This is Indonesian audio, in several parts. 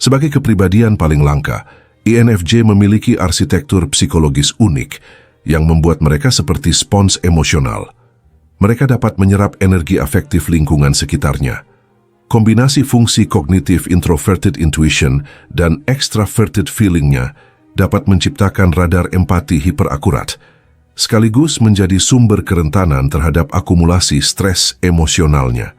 Sebagai kepribadian paling langka, INFJ memiliki arsitektur psikologis unik yang membuat mereka seperti spons emosional. Mereka dapat menyerap energi afektif lingkungan sekitarnya. Kombinasi fungsi kognitif introverted intuition dan extraverted feelingnya dapat menciptakan radar empati hiperakurat, sekaligus menjadi sumber kerentanan terhadap akumulasi stres emosionalnya.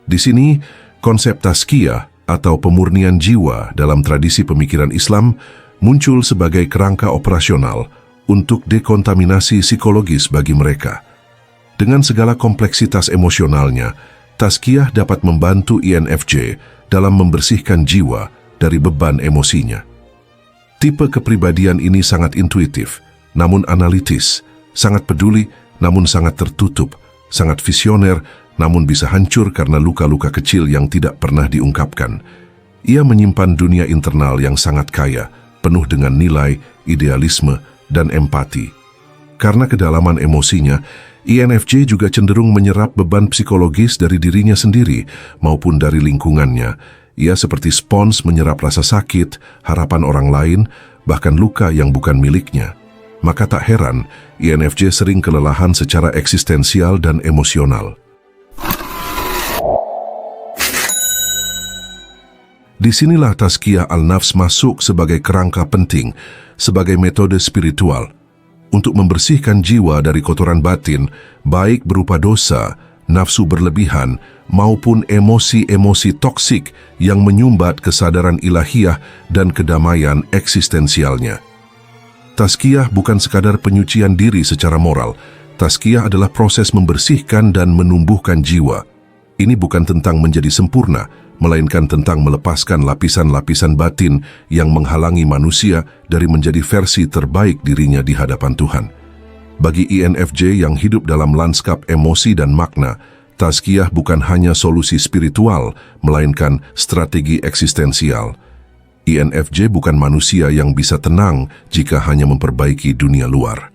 Di sini, konsep tazkiyah atau pemurnian jiwa dalam tradisi pemikiran Islam muncul sebagai kerangka operasional untuk dekontaminasi psikologis bagi mereka. Dengan segala kompleksitas emosionalnya, tazkiyah dapat membantu INFJ dalam membersihkan jiwa dari beban emosinya. Tipe kepribadian ini sangat intuitif, namun analitis, sangat peduli, namun sangat tertutup, sangat visioner, namun bisa hancur karena luka-luka kecil yang tidak pernah diungkapkan. Ia menyimpan dunia internal yang sangat kaya, penuh dengan nilai, idealisme, dan empati. Karena kedalaman emosinya, INFJ juga cenderung menyerap beban psikologis dari dirinya sendiri maupun dari lingkungannya. Ia seperti spons menyerap rasa sakit, harapan orang lain, bahkan luka yang bukan miliknya. Maka tak heran, INFJ sering kelelahan secara eksistensial dan emosional. Disinilah tazkiyah al-nafs masuk sebagai kerangka penting, sebagai metode spiritual, untuk membersihkan jiwa dari kotoran batin, baik berupa dosa, nafsu berlebihan, maupun emosi-emosi toksik yang menyumbat kesadaran ilahiyah dan kedamaian eksistensialnya. Tazkiyah bukan sekadar penyucian diri secara moral. Tazkiyah adalah proses membersihkan dan menumbuhkan jiwa. Ini bukan tentang menjadi sempurna, melainkan tentang melepaskan lapisan-lapisan batin yang menghalangi manusia dari menjadi versi terbaik dirinya di hadapan Tuhan. Bagi INFJ yang hidup dalam lanskap emosi dan makna, tazkiyah bukan hanya solusi spiritual, melainkan strategi eksistensial. INFJ bukan manusia yang bisa tenang jika hanya memperbaiki dunia luar.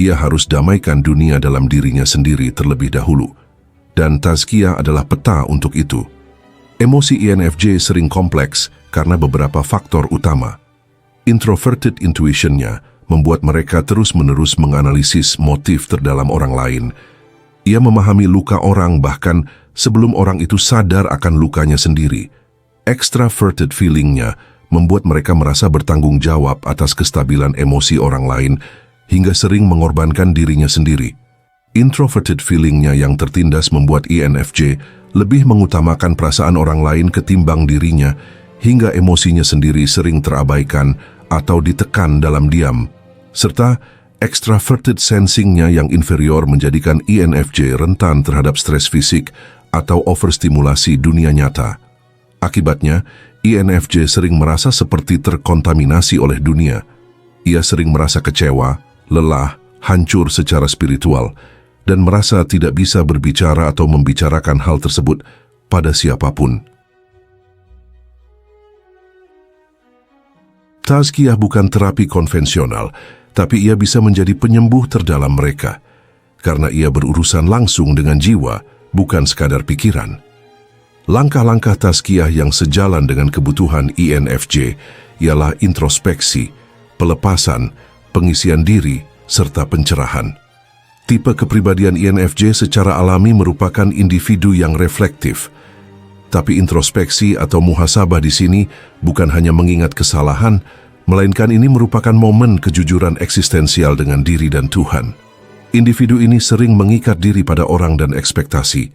Ia harus damaikan dunia dalam dirinya sendiri terlebih dahulu, dan tazkiyah adalah peta untuk itu. Emosi INFJ sering kompleks karena beberapa faktor utama. Introverted intuition-nya membuat mereka terus-menerus menganalisis motif terdalam orang lain. Ia memahami luka orang bahkan sebelum orang itu sadar akan lukanya sendiri. Extraverted feeling-nya membuat mereka merasa bertanggung jawab atas kestabilan emosi orang lain hingga sering mengorbankan dirinya sendiri. Introverted feeling-nya yang tertindas membuat INFJ lebih mengutamakan perasaan orang lain ketimbang dirinya, hingga emosinya sendiri sering terabaikan atau ditekan dalam diam. Serta extraverted sensing-nya yang inferior menjadikan INFJ rentan terhadap stres fisik atau overstimulasi dunia nyata. Akibatnya, INFJ sering merasa seperti terkontaminasi oleh dunia. Ia sering merasa kecewa, lelah, hancur secara spiritual, dan merasa tidak bisa berbicara atau membicarakan hal tersebut pada siapapun. Tazkiyah bukan terapi konvensional, tapi ia bisa menjadi penyembuh terdalam mereka, karena ia berurusan langsung dengan jiwa, bukan sekadar pikiran. Langkah-langkah tazkiyah yang sejalan dengan kebutuhan INFJ ialah introspeksi, pelepasan, pengisian diri, serta pencerahan. Tipe kepribadian INFJ secara alami merupakan individu yang reflektif. Tapi introspeksi atau muhasabah di sini bukan hanya mengingat kesalahan, melainkan ini merupakan momen kejujuran eksistensial dengan diri dan Tuhan. Individu ini sering mengikat diri pada orang dan ekspektasi.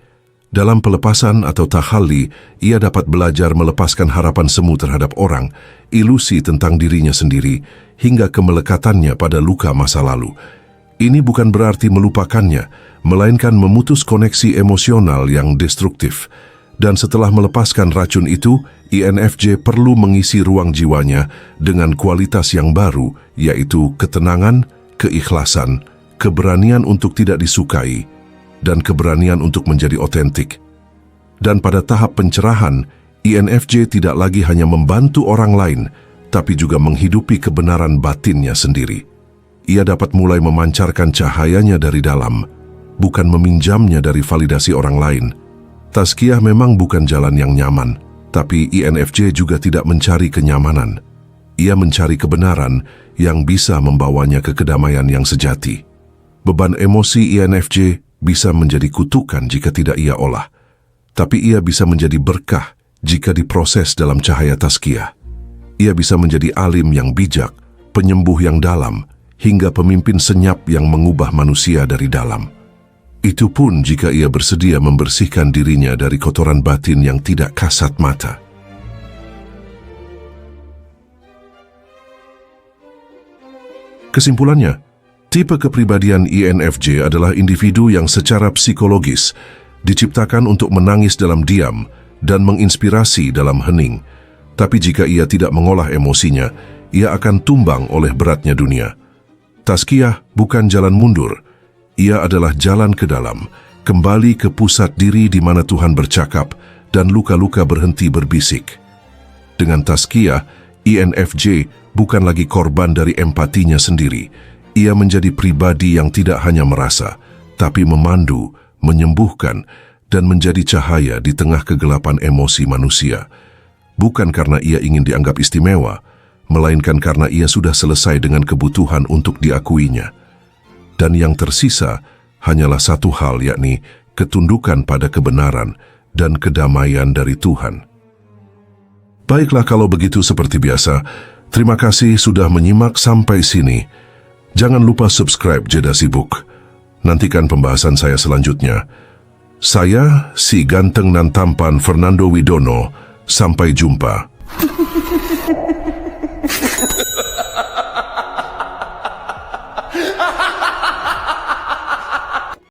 Dalam pelepasan atau tahalli, ia dapat belajar melepaskan harapan semu terhadap orang, ilusi tentang dirinya sendiri, hingga kemelekatannya pada luka masa lalu. Ini bukan berarti melupakannya, melainkan memutus koneksi emosional yang destruktif. Dan setelah melepaskan racun itu, INFJ perlu mengisi ruang jiwanya dengan kualitas yang baru, yaitu ketenangan, keikhlasan, keberanian untuk tidak disukai, dan keberanian untuk menjadi otentik. Dan pada tahap pencerahan, INFJ tidak lagi hanya membantu orang lain, tapi juga menghidupi kebenaran batinnya sendiri. Ia dapat mulai memancarkan cahayanya dari dalam, bukan meminjamnya dari validasi orang lain. Tazkiyah memang bukan jalan yang nyaman, Tapi INFJ juga tidak mencari kenyamanan. Ia mencari kebenaran yang bisa membawanya ke kedamaian yang sejati. Beban emosi INFJ bisa menjadi kutukan jika tidak ia olah. Tapi ia bisa menjadi berkah jika diproses dalam cahaya tazkiyah. Ia bisa menjadi alim yang bijak, penyembuh yang dalam, hingga pemimpin senyap yang mengubah manusia dari dalam. Itu pun jika ia bersedia membersihkan dirinya dari kotoran batin yang tidak kasat mata. Kesimpulannya, tipe kepribadian INFJ adalah individu yang secara psikologis diciptakan untuk menangis dalam diam dan menginspirasi dalam hening. Tapi jika ia tidak mengolah emosinya, ia akan tumbang oleh beratnya dunia. Tazkiyah bukan jalan mundur. Ia adalah jalan ke dalam, kembali ke pusat diri di mana Tuhan bercakap dan luka-luka berhenti berbisik. Dengan tazkiyah, INFJ bukan lagi korban dari empatinya sendiri. Ia menjadi pribadi yang tidak hanya merasa, tapi memandu, menyembuhkan, dan menjadi cahaya di tengah kegelapan emosi manusia. Bukan karena ia ingin dianggap istimewa, melainkan karena ia sudah selesai dengan kebutuhan untuk diakuinya. Dan yang tersisa hanyalah satu hal, yakni ketundukan pada kebenaran dan kedamaian dari Tuhan. Baiklah, kalau begitu seperti biasa, terima kasih sudah menyimak sampai sini. Jangan lupa subscribe Jeda Sibuk. Nantikan pembahasan saya selanjutnya. Saya, si ganteng nan tampan Fernando Widono. Sampai jumpa.